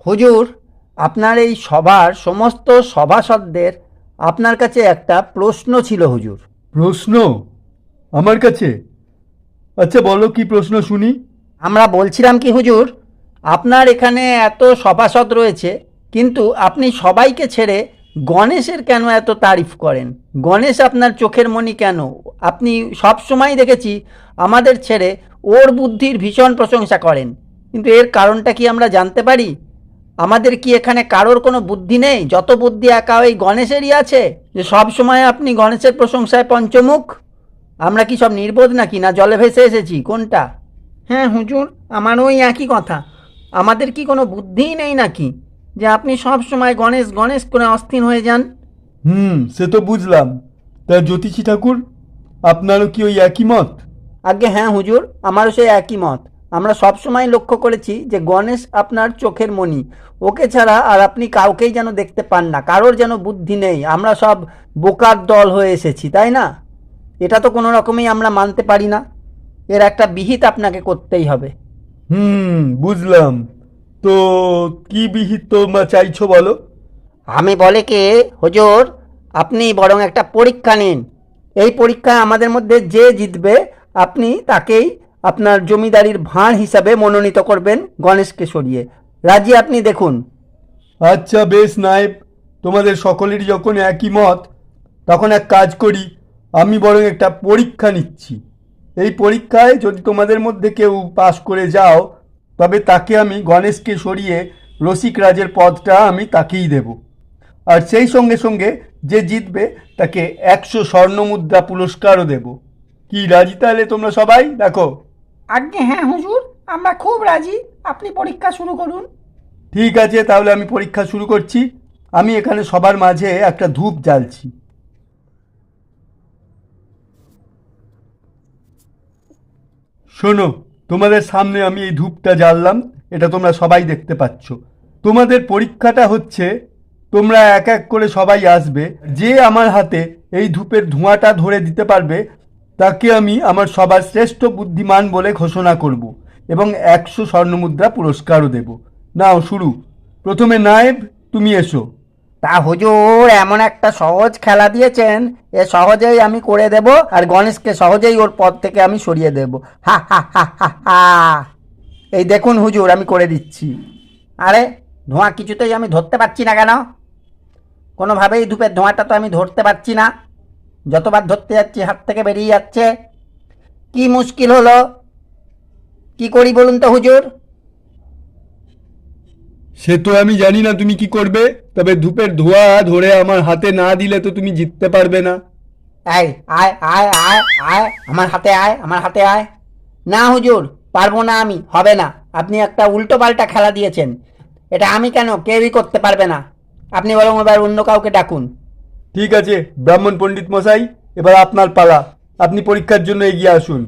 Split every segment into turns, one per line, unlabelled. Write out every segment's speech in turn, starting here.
হুজুর, আপনার এই সভার সমস্ত সভাসদদের আপনার কাছে একটা প্রশ্ন ছিল হুজুর।
প্রশ্ন আমার কাছে? আচ্ছা বলো, কি প্রশ্ন শুনি।
আমরা বলছিলাম কি হুজুর, আপনার এখানে এত সভাসদ রয়েছে, কিন্তু আপনি সবাইকে ছেড়ে গণেশের কেন এত তারিফ করেন? গণেশ আপনার চোখের মণি কেন? আপনি সব সময় দেখেছি আমাদের ছেড়ে ওর বুদ্ধির ভীষণ প্রশংসা করেন, কিন্তু এর কারণটা কি আমরা জানতে পারি? আমাদের কি এখানে কারোর কোনো বুদ্ধি নেই? যত বুদ্ধি একা ওই গণেশেরই আছে, যে সব সময় আপনি গণেশের প্রশংসায় পঞ্চমুখ? আমরা কি সব নির্বোধ নাকি, না জলে ভেসে এসেছি, কোনটা? হ্যাঁ হুজুর, আমারও ওই একই কথা। আমাদের কি কোনো বুদ্ধিই নেই নাকি, যে আপনি সব সময় গণেশ গণেশ করে অস্থির হয়ে যান?
সে তো বুঝলাম। তা জ্যোতিষী ঠাকুর, আপনারও কি ওই একই মত?
আগে হ্যাঁ হুজুর, আমারও সেই একই মত। আমরা সব সময় লক্ষ্য করেছি যে গণেশ আপনার চোখের মণি, ওকে ছাড়া আর আপনি কাউকেই যেন দেখতে পান না, কারোর যেন বুদ্ধি নেই, আমরা সব বোকার দল হয়ে এসেছি, তাই না? এটা তো কোনো রকমেই আমরা মানতে পারি না। এর একটা বিহিত আপনাকে করতেই হবে।
বুঝলাম। তো কি বিহিত তোমরা চাইছো বলো।
আমি বলে কি হুজুর, আপনি বরং একটা পরীক্ষা নিন। এই পরীক্ষায় আমাদের মধ্যে যে জিতবে, আপনি তাকেই আপনার জমিদারির ভাঁড় হিসাবে মনোনীত করবেন গণেশকে সরিয়ে। রাজি আপনি? দেখুন।
আচ্ছা বেশ নায়েব, তোমাদের সকলেরই যখন একই মত, তখন এক কাজ করি, আমি বরং একটা পরীক্ষা নিচ্ছি। এই পরীক্ষায় যদি তোমাদের মধ্যে কেউ পাশ করে যাও, তবে তাকে আমি গণেশকে সরিয়ে রসিক রাজের পদটা আমি তাকেই দেব। আর সেই সঙ্গে সঙ্গে যে জিতবে তাকে 100 স্বর্ণমুদ্রা পুরস্কারও দেব। কি রাজি তাহলে তোমরা সবাই? দেখো।
আজ্ঞে হ্যাঁ হুজুর, আমরা খুব রাজি। আপনি পরীক্ষা শুরু করুন।
ঠিক আছে, তাহলে আমি পরীক্ষা শুরু করছি। আমি এখানে সবার মাঝে একটা ধূপ জ্বালছি। শোনো, তোমাদের সামনে আমি এই ধূপটা জ্বাললাম, এটা তোমরা সবাই দেখতে পাচ্ছ। তোমাদের পরীক্ষাটা হচ্ছে, তোমরা এক এক করে সবাই আসবে, যে আমার হাতে এই ধূপের ধোঁয়াটা ধরে দিতে পারবে তাকে আমি আমার সবার শ্রেষ্ঠ বুদ্ধিমান বলে ঘোষণা করব এবং 100 স্বর্ণমুদ্রা পুরস্কারও দেব। নাও শুরু। প্রথমে নায়েব, তুমি এসো।
তা হুজুর, এমন একটা সহজ খেলা দিয়েছেন, এ সহজেই আমি করে দেব, আর গণেশকে সহজেই ওর পদ থেকে আমি সরিয়ে দেব। হা হা হা হা হা। এই দেখুন হুজুর, আমি করে দিচ্ছি। আরে, ধোঁয়া কিছুতেই আমি ধরতে পারছি না কেন? কোনোভাবেই ধূপের ধোঁয়াটা তো আমি ধরতে পারছি না। যতবার ধরতে যাচ্ছি হাত থেকে বেরিয়ে যাচ্ছে। কি মুশকিল হলো? কি করি বলুন তো হুজুর?
সে তো আমি জানি না তুমি কি করবে, তবে ধূপের ধোঁয়া ধরে আমার হাতে না দিলে তো তুমি জিততে পারবে না।
এই, আয় আয় আয় আয়, আমার হাতে আয়, আমার হাতে আয়। না হুজুর, পারবো না আমি, হবে না। আপনি একটা উল্টো পাল্টা খেলা দিয়েছেন। এটা আমি কেন, কেউই করতে পারবে না। আপনি বরং এবার অন্য কাউকে ডাকুন।
ঠিক আছে, ব্রাহ্মণ পণ্ডিত মশাই, এবার আপনার পালা। আপনি পরীক্ষার জন্য এগিয়ে আসুন।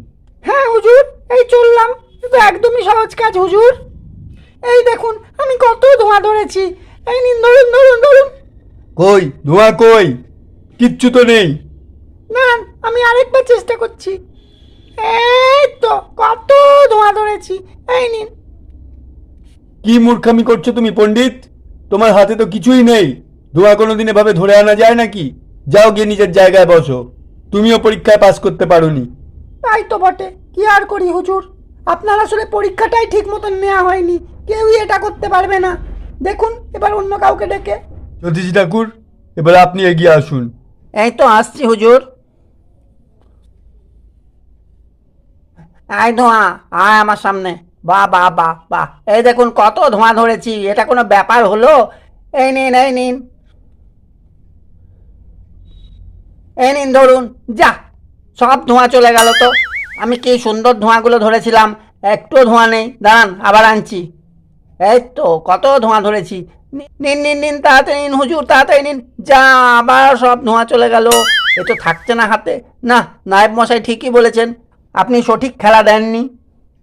হ্যাঁ হুজুর, এই চললাম। কিন্তু একদমই সহজ কাজ হুজুর। এই দেখুন, আমি কত ধোঁয়া ধরেছি। এই নিন, ধরুন ধরুন ধরুন।
কই ধোঁয়া কই? কিচ্ছু তো নেই।
না, আমি আরেকবার চেষ্টা করছি। এই তো, কত ধোঁয়া ধরেছি। এই নিন।
কি মূর্খামি করছো তুমি পণ্ডিত? তোমার হাতে তো কিছুই নেই। ধোঁয়া কোনোদিন এভাবে ধরে আনা যায় নাকি? যাও গিয়ে নিজের জায়গায় বসো। তুমিও পরীক্ষায় পাস করতে পারোনি।
তাই তো বটে, কি আর করি হুজুর। আপনার আসলে পরীক্ষাটাই ঠিক মতন নেওয়া হয়নি। কেউই এটা করতে পারবে না। দেখুন, এবার অন্য কাউকে ডেকে।
জ্যোতিষী ঠাকুর, এবার আপনি এগিয়ে আসুন।
এই তো আসছি হুজুর। এই ধোঁয়া, আয় আমার সামনে। বাহ বাহ বাহ বাহ, এই দেখুন কত ধোঁয়া ধরেছি। এটা কোনো ব্যাপার হলো? এই নিন, এই নিন, এই নিন ধরুন। যা, সব ধোঁয়া চলে গেল তো। আমি কি সুন্দর ধোঁয়াগুলো ধরেছিলাম, একটুও ধোঁয়া নেই। দাঁড়ান, আবার আনছি। এই তো, কত ধোঁয়া ধরেছি। নিন নিন নিন, তাড়াতাড়ি নিন হুজুর, তাড়াতাড়ি নিন। যা, আবার সব ধোঁয়া চলে গেল। এ তো থাকছে না হাতে। না, নায়েব মশাই ঠিকই বলেছেন, আপনি সঠিক খেলা দেননি।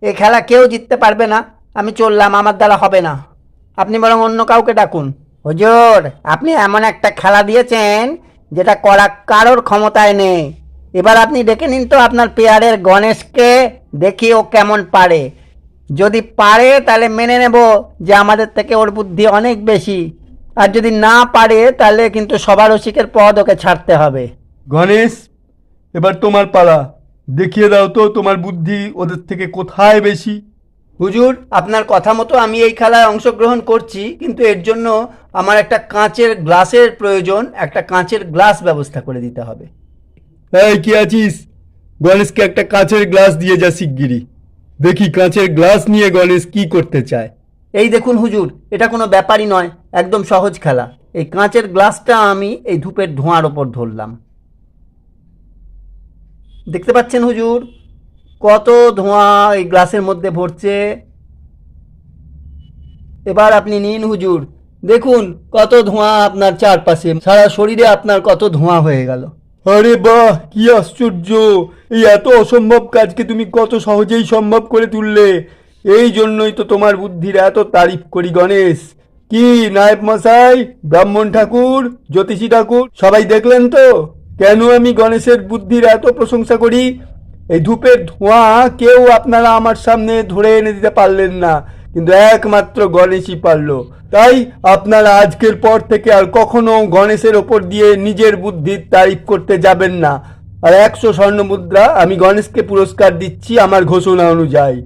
এ খেলা কেউ জিততে পারবে না। আমি চললাম, আমার দ্বারা হবে না। আপনি বরং অন্য কাউকে ডাকুন। হুজুর, আপনি এমন একটা খেলা দিয়েছেন যেটা করা কারোর ক্ষমতায় নেই। এবার আপনি ডেকে নিন তো আপনার পেয়ারের গণেশকে, দেখি ও কেমন পারে। যদি পারে তাহলে মেনে নেব যে আমাদের থেকে ওর বুদ্ধি অনেক বেশি, আর যদি না পারে তাহলে কিন্তু সবার রসিকের পদ ওকে ছাড়তে হবে।
গণেশ, এবার তোমার পালা। দেখিয়ে দাও তো তোমার বুদ্ধি ওদের থেকে কোথায় বেশি।
হুজুর, আপনার কথা মতো আমি এই খেলায় অংশগ্রহণ করছি, কিন্তু এর জন্য আমার একটা কাঁচের গ্লাসের প্রয়োজন। একটা কাঁচের গ্লাস ব্যবস্থা করে দিতে হবে।
এই কি আছিস? গণেশকে একটা কাঁচের গ্লাস দিয়ে যা শিগগিরই। দেখি কাঁচের গ্লাস নিয়ে গণেশ কি করতে চায়।
এই দেখুন হুজুর, এটা কোনো ব্যাপারই নয়, একদম সহজ খেলা। এই কাঁচের গ্লাসটা আমি এই ধূপের ধোঁয়ার ওপর ধরলাম। দেখতে পাচ্ছেন হুজুর, কত ধোঁয়া এই গ্লাসের মধ্যে ভরছে। এবার আপনি নিন হুজুর, দেখুন কত ধোঁয়া আপনার চারপাশে, সারা শরীরে আপনার কত ধোঁয়া হয়ে গেল।
আরে বাহ, কি আশ্চর্য! এই এত অসম্ভব কাজকে তুমি কত সহজেই সম্ভব করে তুললে। এই জন্যই তো তোমার বুদ্ধির এত তারিফ করি গণেশ। কি নায়েব মশাই, ব্রাহ্মণ ঠাকুর, জ্যোতিষী ঠাকুর, সবাই দেখলেন তো কেন আমি গণেশের বুদ্ধির এত প্রশংসা করি? এই ধূপের ধোঁয়া কেউ আপনারা আমার সামনে ধরে এনে দিতে পারলেন না, কিন্তু একমাত্র গণেশই পারল। তাই আপনারা আজকের পর থেকে আর কখনো গণেশের ওপর দিয়ে নিজের বুদ্ধির তারিফ করতে যাবেন না। আর 100 স্বর্ণ মুদ্রা আমি গণেশকে পুরস্কার দিচ্ছি আমার ঘোষণা অনুযায়ী।